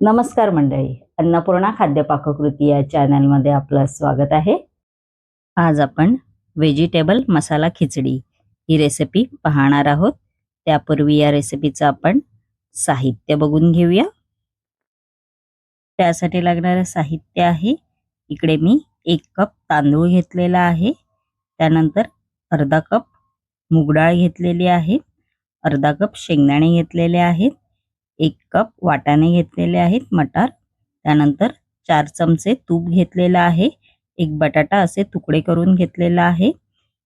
नमस्कार मंडळी, अन्नपूर्णा खाद्य पाककृती या चॅनलमध्ये आपलं स्वागत आहे. आज आपण व्हेजिटेबल मसाला खिचडी ही रेसिपी पाहणार आहोत. त्यापूर्वी या रेसिपीचं आपण साहित्य बघून घेऊया. त्यासाठी लागणारे साहित्य आहे, इकडे मी 1 कप तांदूळ घेतलेला आहे. त्यानंतर अर्धा कप मूग डाळ घेतलेली आहे. अर्धा कप शेंगदाणे घेतलेले आहेत. 1 कप वाटाणे घेतलेले आहेत मटार. त्यानंतर 4 चमचे तूप घेतलेलं आहे. 1 बटाटा असे तुकडे करून घेतलेला आहे.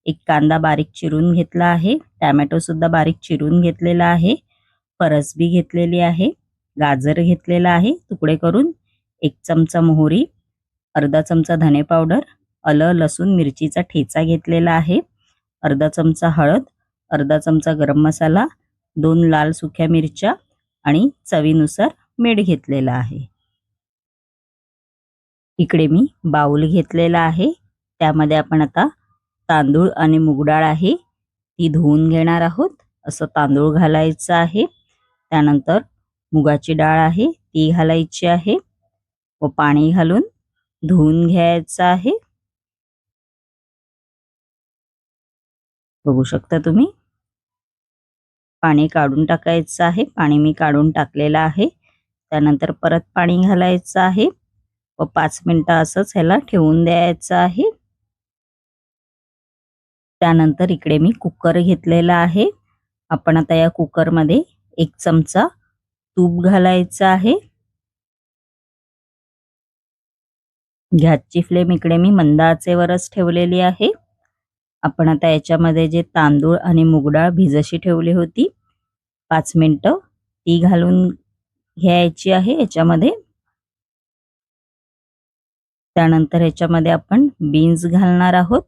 1 कांदा बारीक चिरून घेतला आहे. टोमॅटो सुद्धा बारीक चिरून घेतलेला आहे. फरसबी घेतलेली आहे. गाजर घेतलेला आहे तुकडे करून. 1 चमचा मोहरी, अर्धा चमचा धने पावडर, आलं लसूण मिरचीचा ठेचा घेतलेला आहे. अर्धा चमचा हळद, अर्धा चमचा गरम मसाला, 2 लाल सुक्या मिरच्या आणि चवीनुसार मीठ घेतलेला आहे. इकडे मी बाउल घेतलेला आहे. त्यामध्ये आपण आता तांदूळ आणि मूग डाळ आहे ती धुवून घेणार आहोत. असं तांदूळ घालायचं आहे. त्यानंतर मुगाची डाळ आहे ती घालायची आहे व पाणी घालून धुवून घ्यायचं आहे. बघू शकता तुम्ही. पाणी काढून टाकायचं आहे. पाणी मी काढून टाकलेलं आहे. त्यानंतर परत पाणी घालायचं आहे व 5 मिनिटं असंच ह्याला ठेवून द्यायचं आहे. त्यानंतर इकडे मी कुकर घेतलेला आहे. आपण आता या कुकरमध्ये 1 चमचा तूप घालायचं आहे. गॅसची फ्लेम इकडे मी मंद आचेवरच ठेवलेली आहे. आपण आता याच्यामध्ये जे तांदूळ आणि मूग डाळ भिजशी ठेवली होती 5 मिनिटं ती घालून घ्यायची आहे याच्यामध्ये. त्यानंतर याच्यामध्ये आपण बीन्स घालणार आहोत.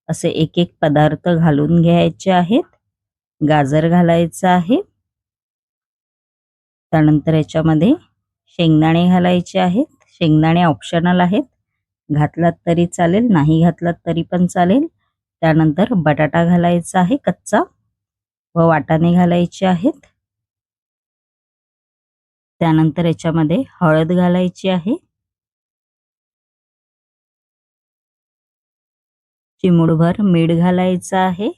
असे एक एक पदार्थ घालून घ्यायचे आहेत. गाजर घालायचं आहे. त्यानंतर याच्यामध्ये शेंगदाणे घालायचे आहेत. शेंगदाणे ऑप्शनल आहेत, घातलात तरी चालेल, नाही घातलात तरी पण चालेल. त्यानंतर बटाटा घालायचा आहे कच्चा व वाटाणे घालायचे आहेत. त्यानंतर याच्यामध्ये हळद घालायची आहे. चिमूटभर मीठ घालायचं आहे.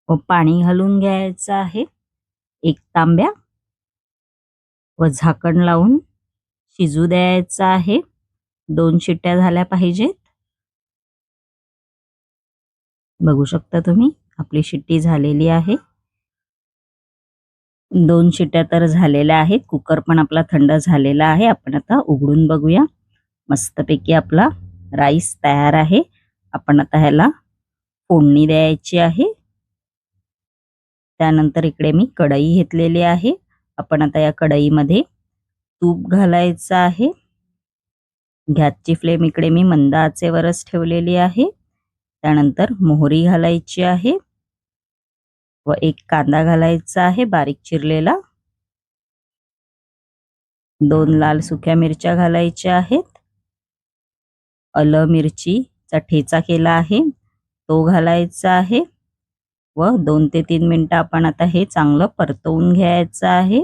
व पाणी घालून घ्यायचं आहे 1 तांब्या व झाकण लावून शिजू द्यायचं आहे. 2 शिट्ट्या झाल्या पाहिजेत. बघू शकता तुम्ही आपली शिट्टी झालेली आहे. 2 शिट्ट्या तर झालेल्या आहेत. कुकर पण आपला थंड झालेला आहे. आपण आता उघडून बघूया. मस्तपैकी आपला राईस तयार आहे. आपण आता ह्याला फोडणी द्यायची आहे. त्यानंतर इकडे मी कढई घेतलेली आहे. आपण आता या कढईमध्ये तूप घालायचं आहे. गॅसची फ्लेम इकडे मी मंद आचेवरच ठेवलेली आहे. त्यानंतर मोहरी घालायची आहे व 1 कांदा घालायचा आहे बारीक चिरलेला. 2 लाल सुक्या मिरच्या घालायच्या आहेत. आलं मिरचीचा ठेचा केला आहे तो घालायचा आहे व 2 ते 3 मिनिटं आपण आता हे चांगलं परतवून घ्यायचं आहे.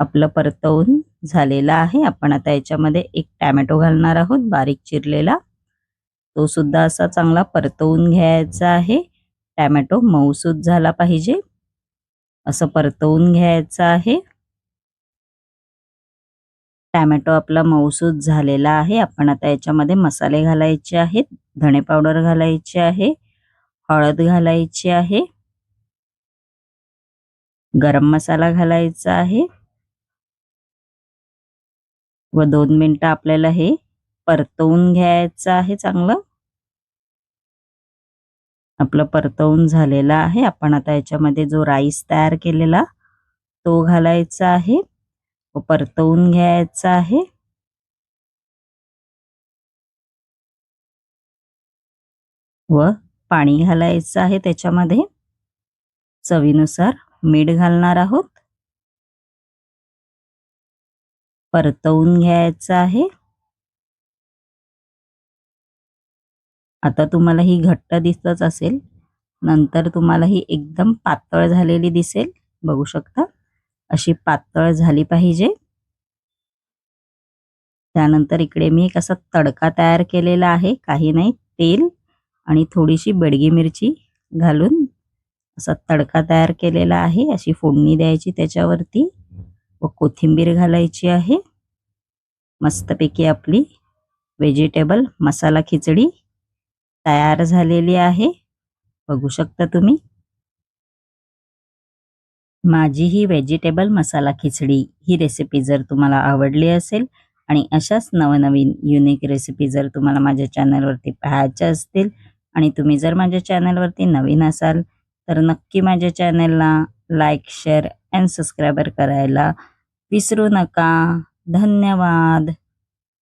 आपलं परतवून झालेलं आहे. आपण आता याच्यामध्ये 1 टोमॅटो घालणार आहोत बारीक चिरलेला. तो सुद्धा असा चांगला परतवून घ्यायचा आहे. टोमॅटो मऊसूत झाला पाहिजे असं परतवून घ्यायचं आहे. टोमॅटो आपला मऊसूत झालेला आहे. आपण आता याच्यामध्ये मसाले घालायचे आहेत. धणे पावडर घालायचे आहे, हळद घालायची आहे, गरम मसाला घालायचा आहे व 2 मिनिटं आपल्याला हे परतवून घ्यायचं आहे चांगलं. आपलं परतवून झालेला आहे. आपण आता याच्यामध्ये जो राईस तयार केलेला तो घालायचा आहे व परतवून घ्यायचा आहे. व पाणी घालायचं आहे त्याच्यामध्ये. चवीनुसार मीठ घालणार आहोत. परतवून घ्यायचं आहे. आता तुम्हाला ही घट्ट दिसतच असेल, नंतर तुम्हाला ही एकदम पातळ झालेली दिसेल. बघू शकता, अशी पातळ झाली पाहिजे. त्यानंतर इकडे मी एक असा तडका तयार केलेला आहे. काही नाही, तेल आणि थोडीशी बेडगी मिरची घालून असा तडका तयार केलेला आहे. अशी फोडणी द्यायची त्याच्यावरती व कोथिंबीर घालायची आहे. मस्तपैकी आपली व्हेजिटेबल मसाला खिचडी तयार झालेली आहे. बघू शकता तुम्ही. माझी ही व्हेजिटेबल मसाला खिचडी ही रेसिपी जर तुम्हाला आवडली असेल आणि अशाच नवनवीन युनिक रेसिपी जर तुम्हाला माझ्या चॅनलवरती पाहायच्या असतील आणि तुम्ही जर माझ्या चॅनलवरती नवीन असाल तर नक्की माझ्या चॅनलला लाईक, शेअर अँड सबस्क्राईबर करायला विसरू नका. धन्यवाद.